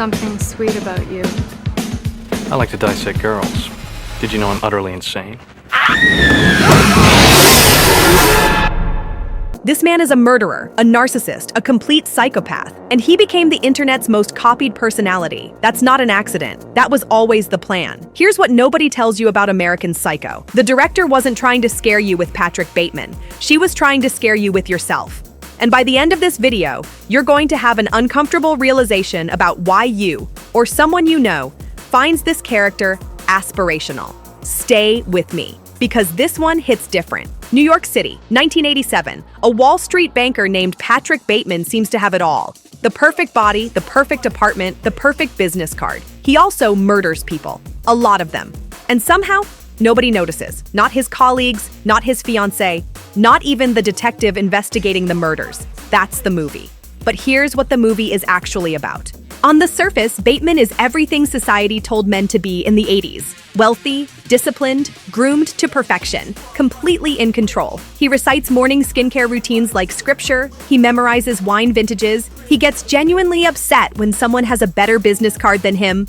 something sweet about you. I like to dissect girls. Did you know I'm utterly insane? This man is a murderer, a narcissist, a complete psychopath, and he became the internet's most copied personality. That's not an accident. That was always the plan. Here's what nobody tells you about American Psycho. The director wasn't trying to scare you with Patrick Bateman. She was trying to scare you with yourself. And by the end of this video, you're going to have an uncomfortable realization about why you, or someone you know, finds this character aspirational. Stay with me, because this one hits different. New York City, 1987. A Wall Street banker named Patrick Bateman seems to have it all. The perfect body, the perfect apartment, the perfect business card. He also murders people. A lot of them. And somehow, nobody notices. Not his colleagues, not his fiancée, not even the detective investigating the murders. That's the movie. But here's what the movie is actually about. On the surface, Bateman is everything society told men to be in the 80s. Wealthy, disciplined, groomed to perfection, completely in control. He recites morning skincare routines like scripture, he memorizes wine vintages, he gets genuinely upset when someone has a better business card than him.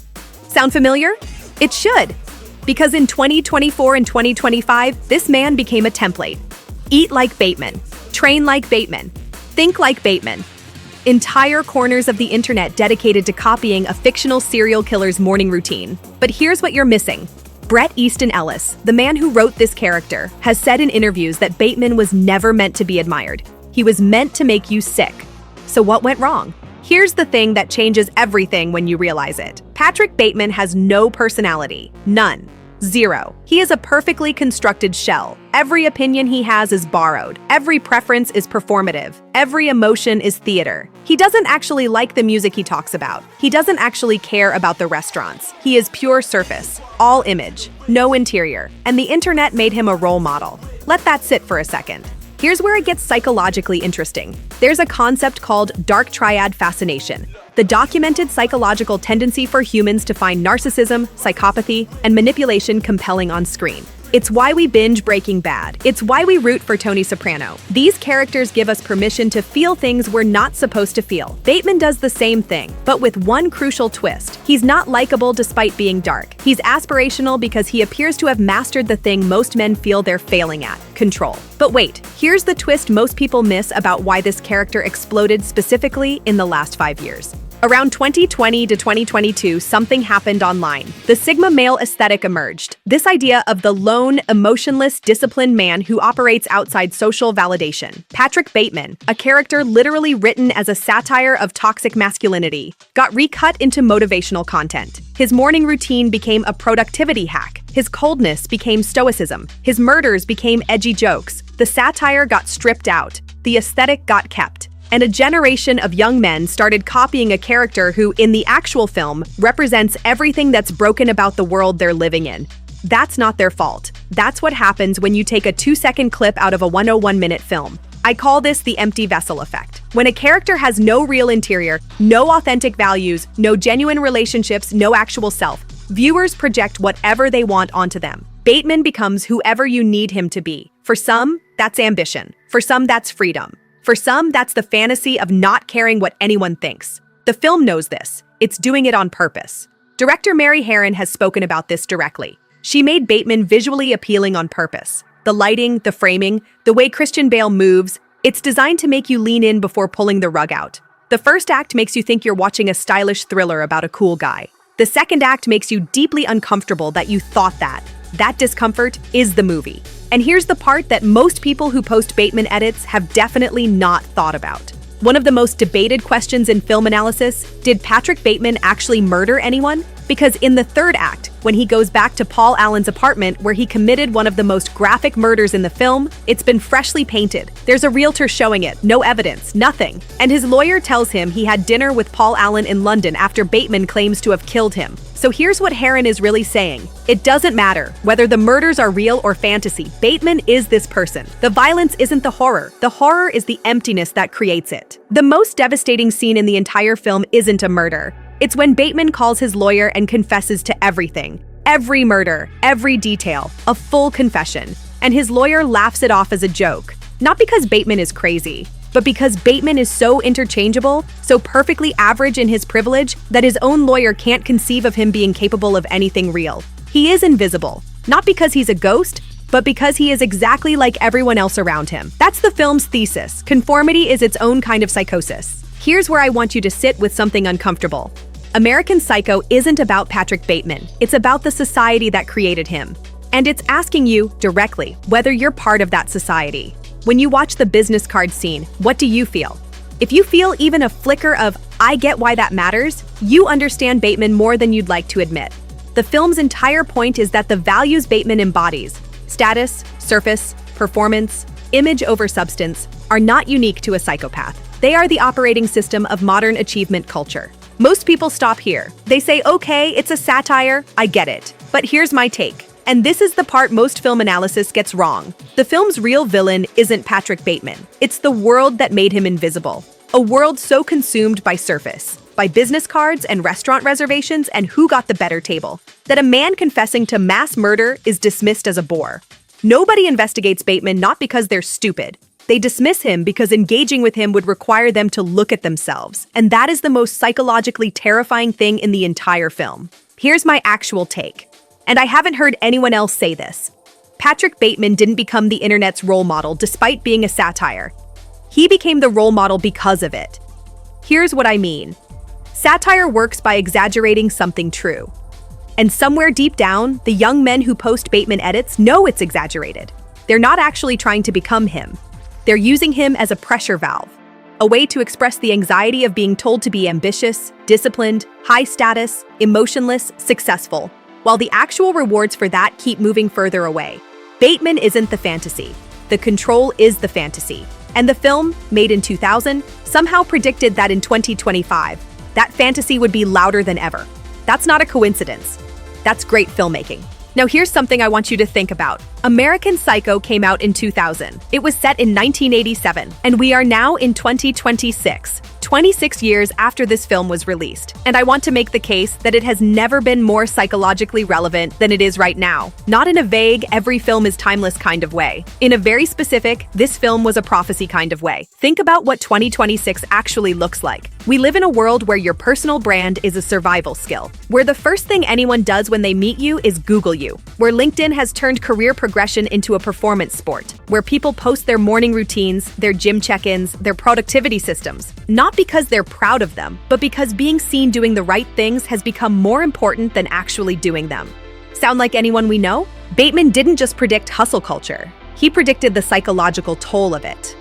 Sound familiar? It should. Because in 2024 and 2025, this man became a template. Eat like Bateman, train like Bateman, think like Bateman. Entire corners of the internet dedicated to copying a fictional serial killer's morning routine. But here's what you're missing. Bret Easton Ellis, the man who wrote this character, has said in interviews that Bateman was never meant to be admired. He was meant to make you sick. So what went wrong? Here's the thing that changes everything when you realize it. Patrick Bateman has no personality. None. Zero. He is a perfectly constructed shell. Every opinion he has is borrowed. Every preference is performative. Every emotion is theater. He doesn't actually like the music he talks about. He doesn't actually care about the restaurants. He is pure surface, all image, no interior. And the internet made him a role model. Let that sit for a second. Here's where it gets psychologically interesting. There's a concept called dark triad fascination, the documented psychological tendency for humans to find narcissism, psychopathy, and manipulation compelling on screen. It's why we binge Breaking Bad. It's why we root for Tony Soprano. These characters give us permission to feel things we're not supposed to feel. Bateman does the same thing, but with one crucial twist. He's not likable despite being dark. He's aspirational because he appears to have mastered the thing most men feel they're failing at: control. But wait, here's the twist most people miss about why this character exploded specifically in the last 5 years. Around 2020 to 2022, something happened online. The Sigma male aesthetic emerged. This idea of the lone, emotionless, disciplined man who operates outside social validation. Patrick Bateman, a character literally written as a satire of toxic masculinity, got recut into motivational content. His morning routine became a productivity hack. His coldness became stoicism. His murders became edgy jokes. The satire got stripped out. The aesthetic got kept. And a generation of young men started copying a character who, in the actual film, represents everything that's broken about the world they're living in. That's not their fault. That's what happens when you take a 2-second clip out of a 101-minute film. I call this the empty vessel effect. When a character has no real interior, no authentic values, no genuine relationships, no actual self, viewers project whatever they want onto them. Bateman becomes whoever you need him to be. For some, that's ambition. For some, that's freedom. For some, that's the fantasy of not caring what anyone thinks. The film knows this. It's doing it on purpose. Director Mary Harron has spoken about this directly. She made Bateman visually appealing on purpose. The lighting, the framing, the way Christian Bale moves, it's designed to make you lean in before pulling the rug out. The first act makes you think you're watching a stylish thriller about a cool guy. The second act makes you deeply uncomfortable that you thought that. That discomfort is the movie. And here's the part that most people who post Bateman edits have definitely not thought about. One of the most debated questions in film analysis: did Patrick Bateman actually murder anyone? Because in the third act, when he goes back to Paul Allen's apartment where he committed one of the most graphic murders in the film, it's been freshly painted. There's a realtor showing it, no evidence, nothing. And his lawyer tells him he had dinner with Paul Allen in London after Bateman claims to have killed him. So here's what Harron is really saying. It doesn't matter whether the murders are real or fantasy. Bateman is this person. The violence isn't the horror. The horror is the emptiness that creates it. The most devastating scene in the entire film isn't a murder. It's when Bateman calls his lawyer and confesses to everything. Every murder, every detail, a full confession. And his lawyer laughs it off as a joke. Not because Bateman is crazy, but because Bateman is so interchangeable, so perfectly average in his privilege, that his own lawyer can't conceive of him being capable of anything real. He is invisible, not because he's a ghost, but because he is exactly like everyone else around him. That's the film's thesis. Conformity is its own kind of psychosis. Here's where I want you to sit with something uncomfortable. American Psycho isn't about Patrick Bateman. It's about the society that created him. And it's asking you, directly, whether you're part of that society. When you watch the business card scene, what do you feel? If you feel even a flicker of, I get why that matters, you understand Bateman more than you'd like to admit. The film's entire point is that the values Bateman embodies, status, surface, performance, image over substance, are not unique to a psychopath. They are the operating system of modern achievement culture. Most people stop here. They say, okay, it's a satire, I get it. But here's my take. And this is the part most film analysis gets wrong. The film's real villain isn't Patrick Bateman. It's the world that made him invisible. A world so consumed by surface, by business cards and restaurant reservations and who got the better table, that a man confessing to mass murder is dismissed as a bore. Nobody investigates Bateman not because they're stupid. They dismiss him because engaging with him would require them to look at themselves, and that is the most psychologically terrifying thing in the entire film. Here's my actual take, and I haven't heard anyone else say this. Patrick Bateman didn't become the internet's role model despite being a satire. He became the role model because of it. Here's what I mean. Satire works by exaggerating something true. And somewhere deep down, the young men who post Bateman edits know it's exaggerated. They're not actually trying to become him. They're using him as a pressure valve, a way to express the anxiety of being told to be ambitious, disciplined, high status, emotionless, successful, while the actual rewards for that keep moving further away. Bateman isn't the fantasy. The control is the fantasy. And the film, made in 2000, somehow predicted that in 2025, that fantasy would be louder than ever. That's not a coincidence. That's great filmmaking. Now here's something I want you to think about. American Psycho came out in 2000. It was set in 1987, and we are now in 2026, 26 years after this film was released. And I want to make the case that it has never been more psychologically relevant than it is right now. Not in a vague, every film is timeless kind of way. In a very specific, this film was a prophecy kind of way. Think about what 2026 actually looks like. We live in a world where your personal brand is a survival skill, where the first thing anyone does when they meet you is Google you, where LinkedIn has turned career progression into a performance sport, where people post their morning routines, their gym check-ins, their productivity systems, not because they're proud of them, but because being seen doing the right things has become more important than actually doing them. Sound like anyone we know? Bateman didn't just predict hustle culture. He predicted the psychological toll of it.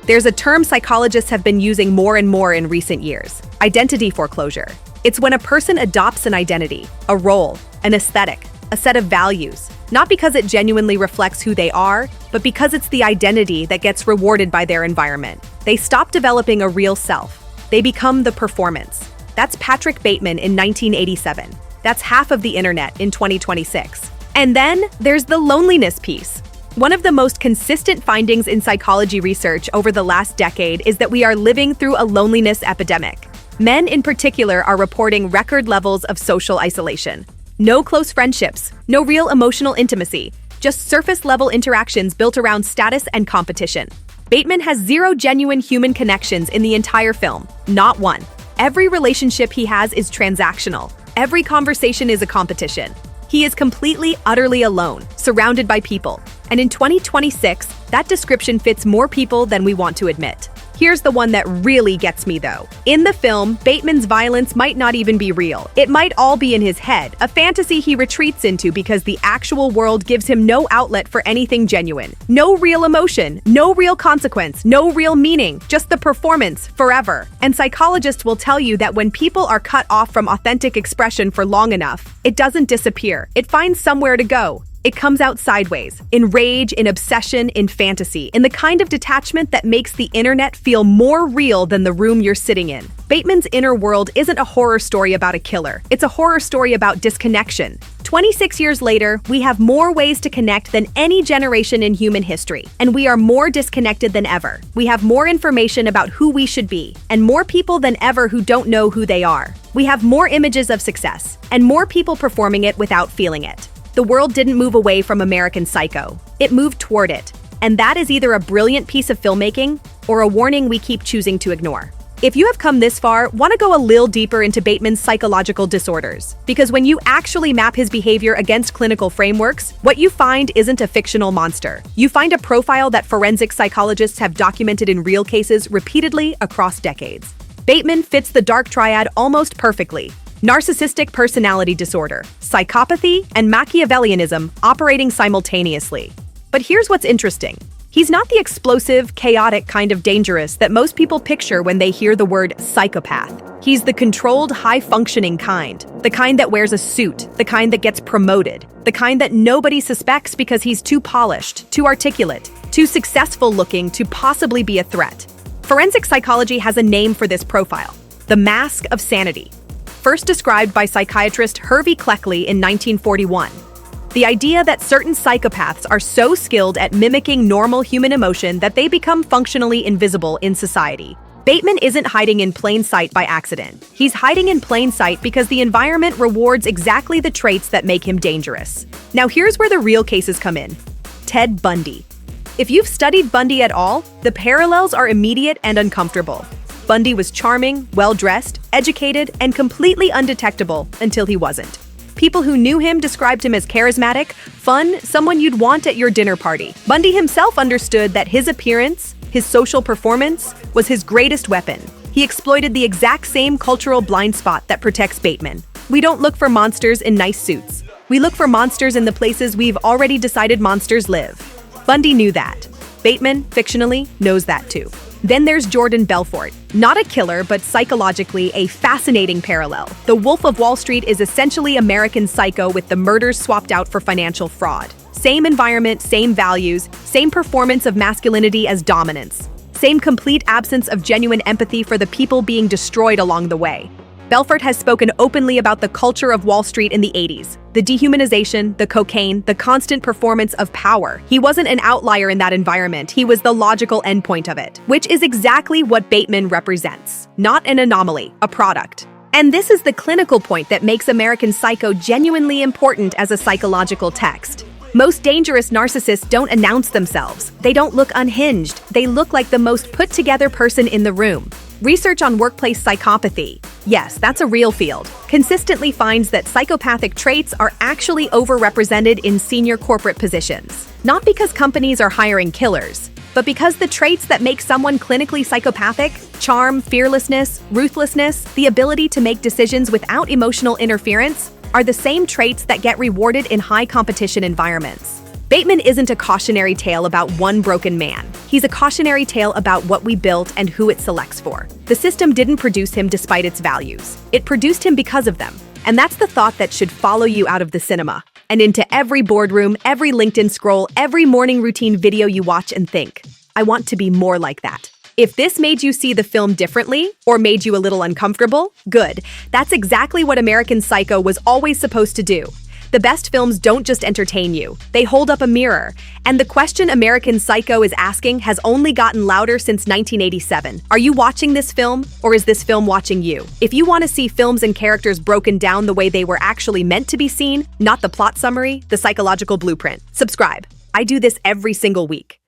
There's a term psychologists have been using more and more in recent years: identity foreclosure. It's when a person adopts an identity, a role, an aesthetic, a set of values, not because it genuinely reflects who they are, but because it's the identity that gets rewarded by their environment. They stop developing a real self. They become the performance. That's Patrick Bateman in 1987. That's half of the internet in 2026. And then there's the loneliness piece. One of the most consistent findings in psychology research over the last decade is that we are living through a loneliness epidemic. Men in particular are reporting record levels of social isolation. No close friendships, no real emotional intimacy, just surface-level interactions built around status and competition. Bateman has zero genuine human connections in the entire film, not one. Every relationship he has is transactional. Every conversation is a competition. He is completely, utterly alone, surrounded by people. And in 2026, that description fits more people than we want to admit. Here's the one that really gets me though. In the film, Bateman's violence might not even be real. It might all be in his head, a fantasy he retreats into because the actual world gives him no outlet for anything genuine. No real emotion, no real consequence, no real meaning, just the performance forever. And psychologists will tell you that when people are cut off from authentic expression for long enough, it doesn't disappear. It finds somewhere to go. It comes out sideways, in rage, in obsession, in fantasy, in the kind of detachment that makes the internet feel more real than the room you're sitting in. Bateman's inner world isn't a horror story about a killer. It's a horror story about disconnection. 26 years later, we have more ways to connect than any generation in human history, and we are more disconnected than ever. We have more information about who we should be, and more people than ever who don't know who they are. We have more images of success, and more people performing it without feeling it. The world didn't move away from American Psycho. It moved toward it. And that is either a brilliant piece of filmmaking or a warning we keep choosing to ignore. If you have come this far, want to go a little deeper into Bateman's psychological disorders. Because when you actually map his behavior against clinical frameworks, what you find isn't a fictional monster. You find a profile that forensic psychologists have documented in real cases repeatedly across decades. Bateman fits the dark triad almost perfectly. Narcissistic personality disorder, psychopathy, and Machiavellianism operating simultaneously. But here's what's interesting. He's not the explosive, chaotic kind of dangerous that most people picture when they hear the word psychopath. He's the controlled, high-functioning kind. The kind that wears a suit, the kind that gets promoted, the kind that nobody suspects because he's too polished, too articulate, too successful-looking to possibly be a threat. Forensic psychology has a name for this profile: the mask of sanity. First described by psychiatrist Hervey Cleckley in 1941. The idea that certain psychopaths are so skilled at mimicking normal human emotion that they become functionally invisible in society. Bateman isn't hiding in plain sight by accident. He's hiding in plain sight because the environment rewards exactly the traits that make him dangerous. Now here's where the real cases come in. Ted Bundy. If you've studied Bundy at all, the parallels are immediate and uncomfortable. Bundy was charming, well-dressed, educated, and completely undetectable until he wasn't. People who knew him described him as charismatic, fun, someone you'd want at your dinner party. Bundy himself understood that his appearance, his social performance, was his greatest weapon. He exploited the exact same cultural blind spot that protects Bateman. We don't look for monsters in nice suits. We look for monsters in the places we've already decided monsters live. Bundy knew that. Bateman, fictionally, knows that too. Then there's Jordan Belfort. Not a killer, but psychologically a fascinating parallel. The Wolf of Wall Street is essentially American Psycho with the murders swapped out for financial fraud. Same environment, same values, same performance of masculinity as dominance. Same complete absence of genuine empathy for the people being destroyed along the way. Belfort has spoken openly about the culture of Wall Street in the 80s. The dehumanization, the cocaine, the constant performance of power. He wasn't an outlier in that environment, he was the logical endpoint of it, which is exactly what Bateman represents. Not an anomaly, a product. And this is the clinical point that makes American Psycho genuinely important as a psychological text. Most dangerous narcissists don't announce themselves. They don't look unhinged. They look like the most put-together person in the room. Research on workplace psychopathy, yes, that's a real field, consistently finds that psychopathic traits are actually overrepresented in senior corporate positions. Not because companies are hiring killers, but because the traits that make someone clinically psychopathic, charm, fearlessness, ruthlessness, the ability to make decisions without emotional interference, are the same traits that get rewarded in high-competition environments. Bateman isn't a cautionary tale about one broken man. He's a cautionary tale about what we built and who it selects for. The system didn't produce him despite its values. It produced him because of them. And that's the thought that should follow you out of the cinema and into every boardroom, every LinkedIn scroll, every morning routine video you watch and think, I want to be more like that. If this made you see the film differently or made you a little uncomfortable, good. That's exactly what American Psycho was always supposed to do. The best films don't just entertain you, they hold up a mirror. And the question American Psycho is asking has only gotten louder since 1987. Are you watching this film, or is this film watching you? If you want to see films and characters broken down the way they were actually meant to be seen, not the plot summary, the psychological blueprint, subscribe. I do this every single week.